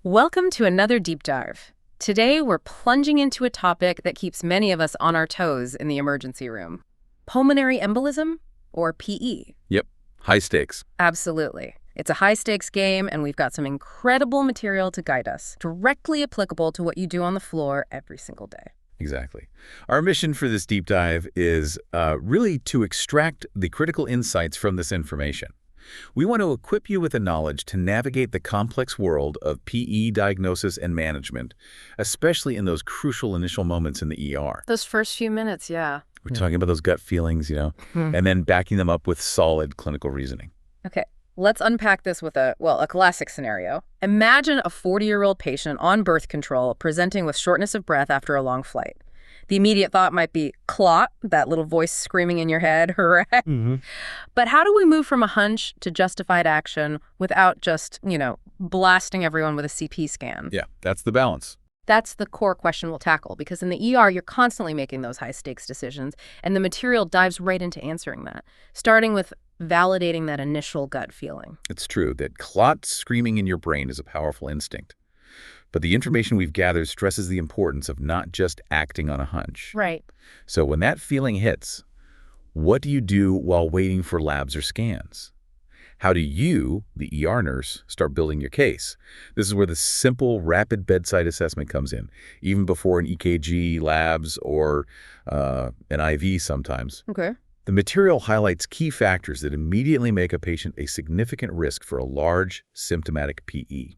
Welcome to another deep dive. Today, we're plunging into a topic that keeps many of us on our toes in the emergency room. Pulmonary embolism, or PE. Yep, high stakes. Absolutely. It's a high-stakes game, and we've got some incredible material to guide us, directly applicable to what you do on the floor every single day. Exactly. Our mission for this deep dive is really to extract the critical insights from this information. We want to equip you with the knowledge to navigate the complex world of PE diagnosis and management, especially in those crucial initial moments in the ER. Those first few minutes, yeah. We're talking about those gut feelings, and then backing them up with solid clinical reasoning. Okay, let's unpack this with a classic scenario. Imagine a 40-year-old patient on birth control presenting with shortness of breath after a long flight. The immediate thought might be clot, that little voice screaming in your head, right? But how do we move from a hunch to justified action without just, blasting everyone with a CT scan? Yeah, that's the balance. That's the core question we'll tackle, because in the ER, you're constantly making those high-stakes decisions, and the material dives right into answering that, starting with validating that initial gut feeling. It's true that clot screaming in your brain is a powerful instinct. But the information we've gathered stresses the importance of not just acting on a hunch. Right. So when that feeling hits, what do you do while waiting for labs or scans? How do you, the ER nurse, start building your case? This is where the simple, rapid bedside assessment comes in, even before an EKG, labs, or an IV sometimes. Okay. The material highlights key factors that immediately make a patient a significant risk for a large, symptomatic PE.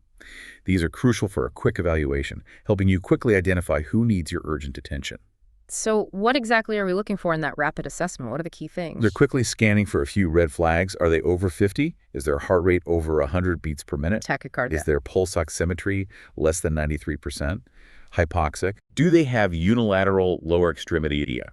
These are crucial for a quick evaluation, helping you quickly identify who needs your urgent attention. So what exactly are we looking for in that rapid assessment? What are the key things? They're quickly scanning for a few red flags. Are they over 50? Is their heart rate over 100 beats per minute? Tachycardia. Is their pulse oximetry less than 93%? Hypoxic? Do they have unilateral lower extremity edema,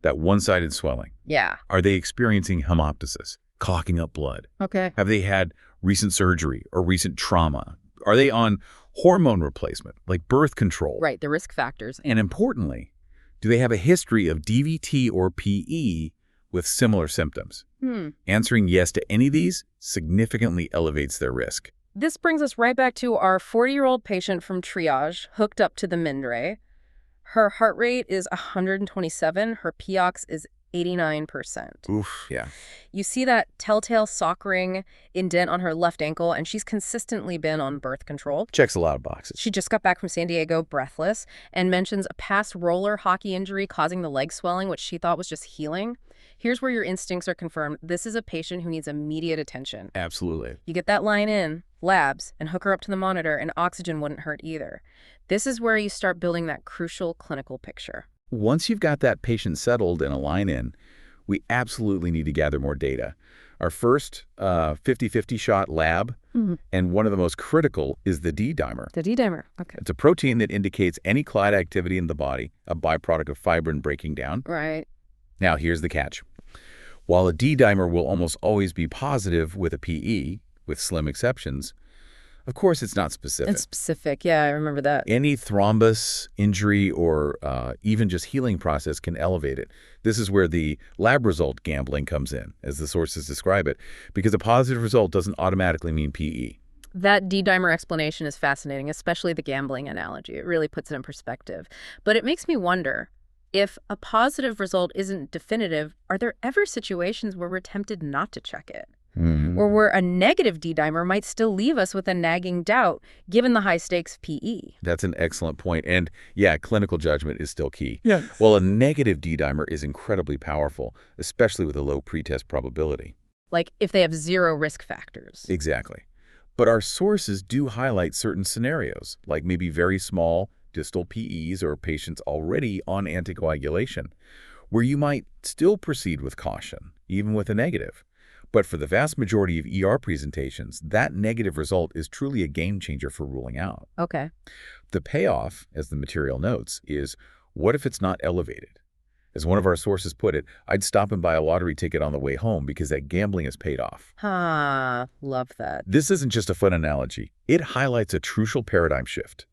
that one-sided swelling? Yeah. Are they experiencing hemoptysis, coughing up blood? Okay. Have they had recent surgery or recent trauma? Are they on hormone replacement, like birth control? Right, the risk factors. And importantly, do they have a history of DVT or PE with similar symptoms? Answering yes to any of these significantly elevates their risk. This brings us right back to our 40-year-old patient from triage, hooked up to the Mindray. Her heart rate is 127. Her POX is 89%. Oof, yeah. You see that telltale sock ring indent on her left ankle, and she's consistently been on birth control. Checks a lot of boxes. She just got back from San Diego breathless and mentions a past roller hockey injury causing the leg swelling, which she thought was just healing. Here's where your instincts are confirmed. This is a patient who needs immediate attention. Absolutely. You get that line in, labs, and hook her up to the monitor, and oxygen wouldn't hurt either. This is where you start building that crucial clinical picture. Once you've got that patient settled and a line in, we absolutely need to gather more data. Our first 50-50 shot lab, and one of the most critical is the D-dimer. The D-dimer, okay. It's a protein that indicates any clot activity in the body, a byproduct of fibrin breaking down. Right. Now, here's the catch. While a D-dimer will almost always be positive with a PE, with slim exceptions, of course, it's not specific. It's specific. Yeah, I remember that. Any thrombus, injury, or even just healing process can elevate it. This is where the lab result gambling comes in, as the sources describe it, because a positive result doesn't automatically mean PE. That D-dimer explanation is fascinating, especially the gambling analogy. It really puts it in perspective. But it makes me wonder, if a positive result isn't definitive, are there ever situations where we're tempted not to check it? Or where a negative D-dimer might still leave us with a nagging doubt, given the high-stakes PE. That's an excellent point. And yeah, clinical judgment is still key. Yeah. Well, a negative D-dimer is incredibly powerful, especially with a low pretest probability. Like if they have zero risk factors. Exactly. But our sources do highlight certain scenarios, like maybe very small distal PEs or patients already on anticoagulation, where you might still proceed with caution, even with a negative. But for the vast majority of ER presentations, that negative result is truly a game changer for ruling out. Okay. The payoff, as the material notes, is what if it's not elevated? As one of our sources put it, I'd stop and buy a lottery ticket on the way home because that gambling is paid off. Love that. This isn't just a fun analogy. It highlights a crucial paradigm shift.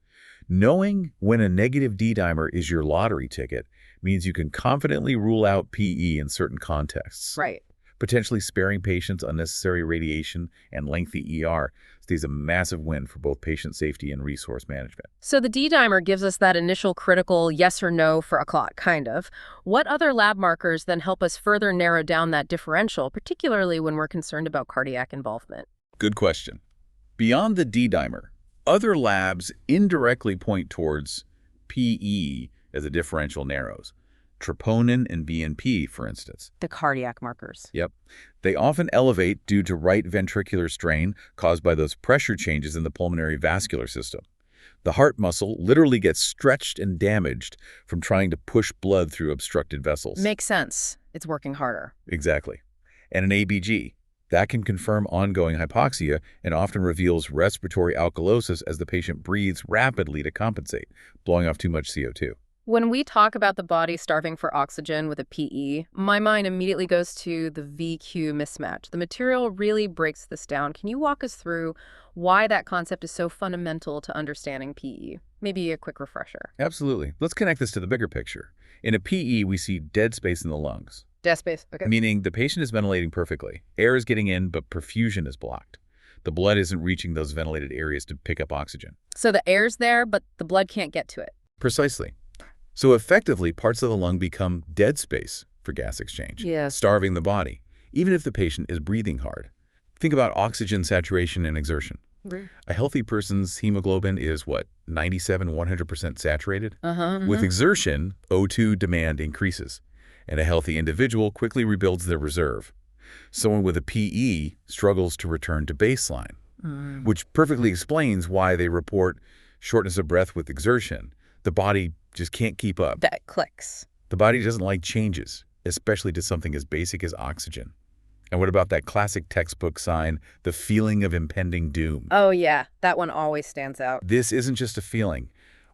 Knowing when a negative D-dimer is your lottery ticket means you can confidently rule out PE in certain contexts. Right. Potentially sparing patients unnecessary radiation and lengthy ER stays a massive win for both patient safety and resource management. So the D-dimer gives us that initial critical yes or no for a clot, kind of. What other lab markers then help us further narrow down that differential, particularly when we're concerned about cardiac involvement? Good question. Beyond the D-dimer, other labs indirectly point towards PE as the differential narrows. Troponin and BNP, for instance. The cardiac markers. Yep. They often elevate due to right ventricular strain caused by those pressure changes in the pulmonary vascular system. The heart muscle literally gets stretched and damaged from trying to push blood through obstructed vessels. Makes sense. It's working harder. Exactly. And an ABG. That can confirm ongoing hypoxia and often reveals respiratory alkalosis as the patient breathes rapidly to compensate, blowing off too much CO2. When we talk about the body starving for oxygen with a PE, my mind immediately goes to the VQ mismatch. The material really breaks this down. Can you walk us through why that concept is so fundamental to understanding PE? Maybe a quick refresher. Absolutely. Let's connect this to the bigger picture. In a PE, we see dead space in the lungs. Dead space, okay. Meaning the patient is ventilating perfectly. Air is getting in, but perfusion is blocked. The blood isn't reaching those ventilated areas to pick up oxygen. So the air's there, but the blood can't get to it. Precisely. So effectively, parts of the lung become dead space for gas exchange, Yes. starving the body, even if the patient is breathing hard. Think about oxygen saturation and exertion. A healthy person's hemoglobin is, 97, 100% saturated? With exertion, O2 demand increases, and a healthy individual quickly rebuilds their reserve. Someone with a PE struggles to return to baseline, which perfectly explains why they report shortness of breath with exertion. The body just can't keep up. That clicks. The body doesn't like changes, especially to something as basic as oxygen. And what about that classic textbook sign, the feeling of impending doom? Oh, yeah. That one always stands out. This isn't just a feeling.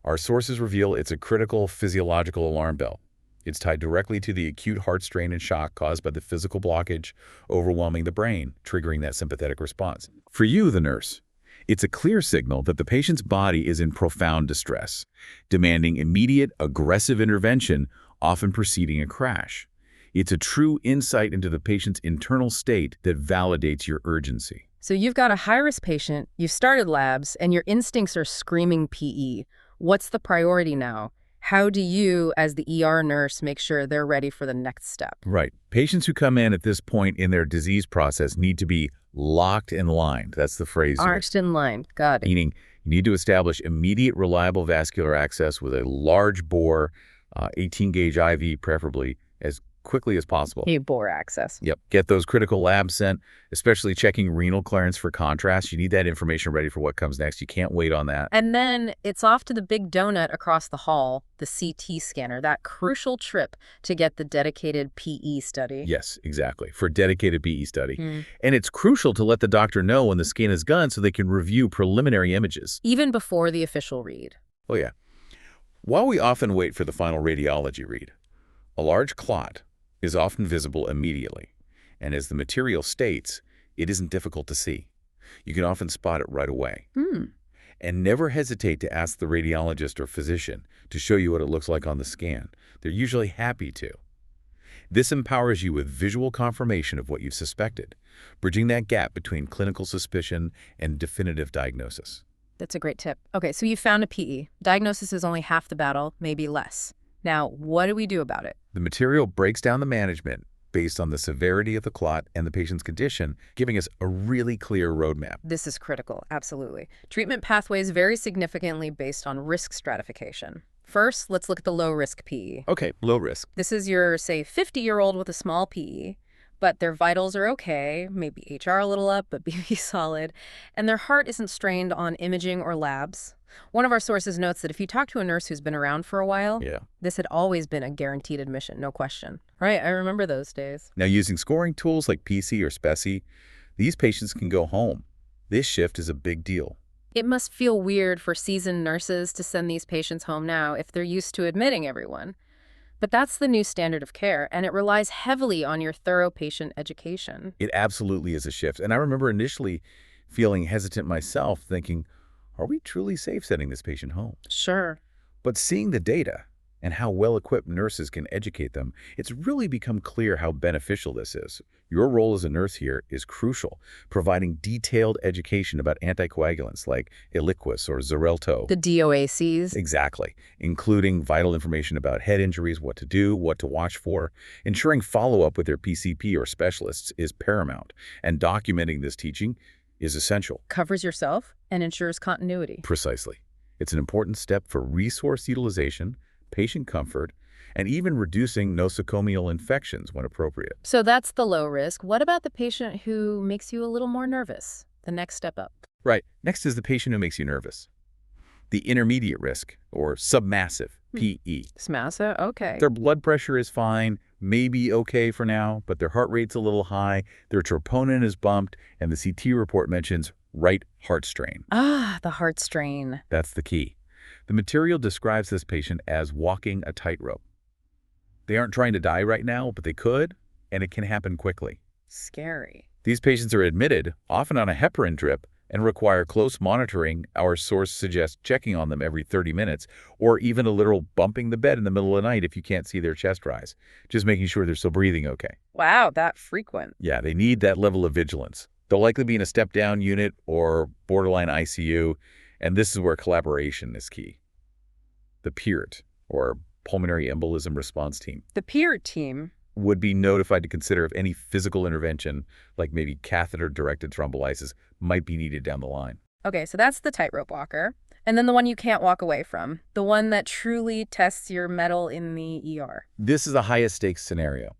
Our sources reveal it's a critical physiological alarm bell. It's tied directly to the acute heart strain and shock caused by the physical blockage overwhelming the brain, triggering that sympathetic response. For you, the nurse, it's a clear signal that the patient's body is in profound distress, demanding immediate, aggressive intervention, often preceding a crash. It's a true insight into the patient's internal state that validates your urgency. So you've got a high-risk patient, you've started labs, and your instincts are screaming PE. What's the priority now? How do you, as the ER nurse, make sure they're ready for the next step? Right. Patients who come in at this point in their disease process need to be locked and lined. That's the phrase here. Arched and lined. Got it. Meaning you need to establish immediate, reliable vascular access with a large bore, 18-gauge IV preferably, as quickly as possible. You bore access. Yep. Get those critical labs sent, especially checking renal clearance for contrast. You need that information ready for what comes next. You can't wait on that. And then it's off to the big donut across the hall, the CT scanner, that crucial trip to get the dedicated PE study. Yes, exactly. For a dedicated PE study. And it's crucial to let the doctor know when the scan is done so they can review preliminary images. Even before the official read. Oh, yeah. While we often wait for the final radiology read, a large clot is often visible immediately, and as the material states, it isn't difficult to see. You can often spot it right away. And never hesitate to ask the radiologist or physician to show you what it looks like on the scan. They're usually happy to. This empowers you with visual confirmation of what you've suspected, bridging that gap between clinical suspicion and definitive diagnosis. That's a great tip. Okay, so you found a PE. Diagnosis is only half the battle, maybe less. Now, what do we do about it? The material breaks down the management based on the severity of the clot and the patient's condition, giving us a really clear roadmap. This is critical, absolutely. Treatment pathways vary significantly based on risk stratification. First, let's look at the low-risk PE. Okay, low risk. This is your, say, 50-year-old with a small PE, but their vitals are okay, maybe HR a little up, but BP solid, and their heart isn't strained on imaging or labs. One of our sources notes that if you talk to a nurse who's been around for a while, this had always been a guaranteed admission, no question. Right, I remember those days. Now, using scoring tools like PC or SPECI, these patients can go home. This shift is a big deal. It must feel weird for seasoned nurses to send these patients home now if they're used to admitting everyone. But that's the new standard of care, and it relies heavily on your thorough patient education. It absolutely is a shift. And I remember initially feeling hesitant myself, thinking, are we truly safe sending this patient home? Sure. But seeing the data, and how well-equipped nurses can educate them, it's really become clear how beneficial this is. Your role as a nurse here is crucial, providing detailed education about anticoagulants like Eliquis or Xarelto. The DOACs. Exactly, including vital information about head injuries, what to do, what to watch for. Ensuring follow-up with their PCP or specialists is paramount, and documenting this teaching is essential. Covers yourself and ensures continuity. Precisely. It's an important step for resource utilization, patient comfort, and even reducing nosocomial infections when appropriate. So that's the low risk. What about the patient who makes you a little more nervous? The next step up. Right. Next is the patient who makes you nervous. The intermediate risk, or submassive, PE. SMASA? Okay. Their blood pressure is fine, maybe okay for now, but their heart rate's a little high, their troponin is bumped, and the CT report mentions right heart strain. Ah, the heart strain. That's the key. The material describes this patient as walking a tightrope. They aren't trying to die right now, but they could, and it can happen quickly. Scary. These patients are admitted, often on a heparin drip, and require close monitoring. Our source suggests checking on them every 30 minutes, or even a literal bumping the bed in the middle of the night if you can't see their chest rise, just making sure they're still breathing okay. Wow, that frequent. Yeah, they need that level of vigilance. They'll likely be in a step-down unit or borderline ICU, and this is where collaboration is key. The PERT, or Pulmonary Embolism Response Team, The PERT team would be notified to consider if any physical intervention, like maybe catheter-directed thrombolysis, might be needed down the line. Okay, so that's the tightrope walker. And then the one you can't walk away from, the one that truly tests your mettle in the ER. This is the highest stakes scenario.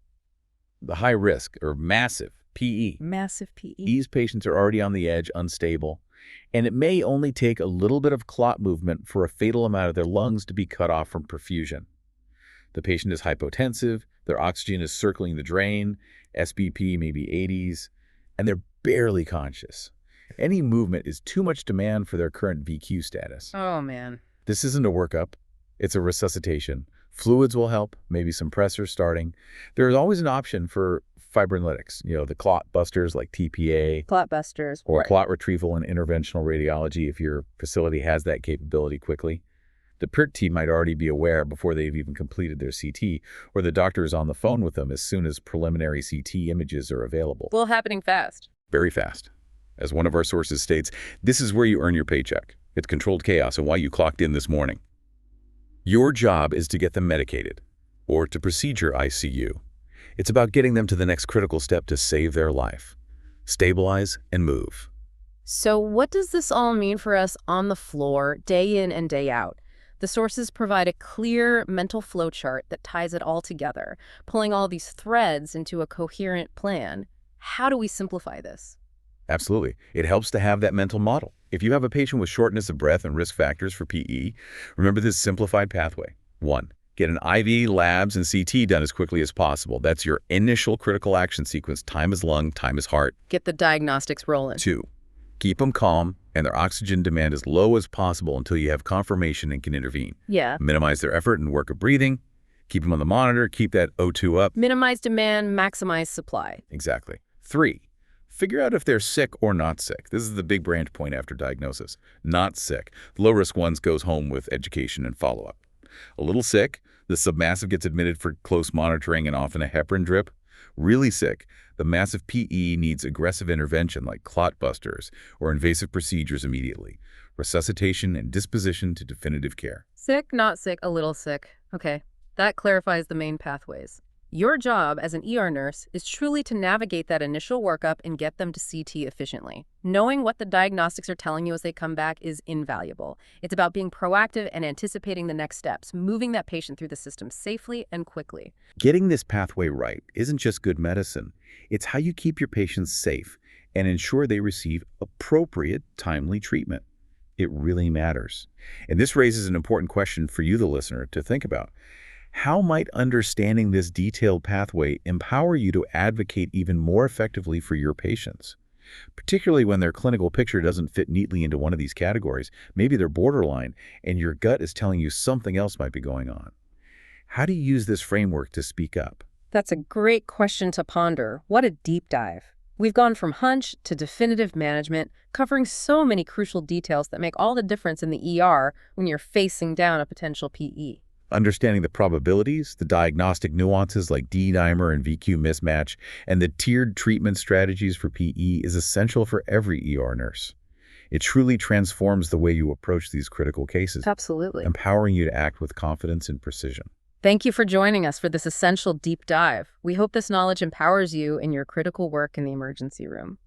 The high risk, or massive, PE. Massive PE. These patients are already on the edge, unstable, and it may only take a little bit of clot movement for a fatal amount of their lungs to be cut off from perfusion. The patient is hypotensive, their oxygen is circling the drain, SBP may be 80s, and they're barely conscious. Any movement is too much demand for their current VQ status. Oh, man. This isn't a workup, it's a resuscitation. Fluids will help, maybe some pressors starting. There's always an option for fibrinolytics, the clot busters like TPA, Clot busters. or Right. clot retrieval and interventional radiology if your facility has that capability quickly. The PERT team might already be aware before they've even completed their CT, or the doctor is on the phone with them as soon as preliminary CT images are available. Well, happening fast. Very fast. As one of our sources states, this is where you earn your paycheck. It's controlled chaos and why you clocked in this morning. Your job is to get them medicated, or to procedure ICU. It's about getting them to the next critical step to save their life. Stabilize and move. So what does this all mean for us on the floor, day in and day out? The sources provide a clear mental flowchart that ties it all together, pulling all these threads into a coherent plan. How do we simplify this? Absolutely. It helps to have that mental model. If you have a patient with shortness of breath and risk factors for PE, remember this simplified pathway. 1. Get an IV, labs, and CT done as quickly as possible. That's your initial critical action sequence. Time is lung, time is heart. Get the diagnostics rolling. 2. Keep them calm and their oxygen demand as low as possible until you have confirmation and can intervene. Yeah. Minimize their effort and work of breathing. Keep them on the monitor. Keep that O2 up. Minimize demand, maximize supply. Exactly. 3. Figure out if they're sick or not sick. This is the big branch point after diagnosis. Not sick. The low-risk ones goes home with education and follow-up. A little sick, the submassive gets admitted for close monitoring and often a heparin drip. Really sick, the massive PE needs aggressive intervention like clot busters or invasive procedures immediately. Resuscitation and disposition to definitive care. Sick, not sick, a little sick. Okay, that clarifies the main pathways. Your job as an ER nurse is truly to navigate that initial workup and get them to CT efficiently. Knowing what the diagnostics are telling you as they come back is invaluable. It's about being proactive and anticipating the next steps, moving that patient through the system safely and quickly. Getting this pathway right isn't just good medicine. It's how you keep your patients safe and ensure they receive appropriate, timely treatment. It really matters. And this raises an important question for you, the listener, to think about. How might understanding this detailed pathway empower you to advocate even more effectively for your patients? Particularly when their clinical picture doesn't fit neatly into one of these categories. Maybe they're borderline, and your gut is telling you something else might be going on. How do you use this framework to speak up? That's a great question to ponder. What a deep dive. We've gone from hunch to definitive management, covering so many crucial details that make all the difference in the ER when you're facing down a potential PE. Understanding the probabilities, the diagnostic nuances like D-dimer and VQ mismatch, and the tiered treatment strategies for PE is essential for every ER nurse. It truly transforms the way you approach these critical cases, Absolutely. empowering you to act with confidence and precision. Thank you for joining us for this essential deep dive. We hope this knowledge empowers you in your critical work in the emergency room.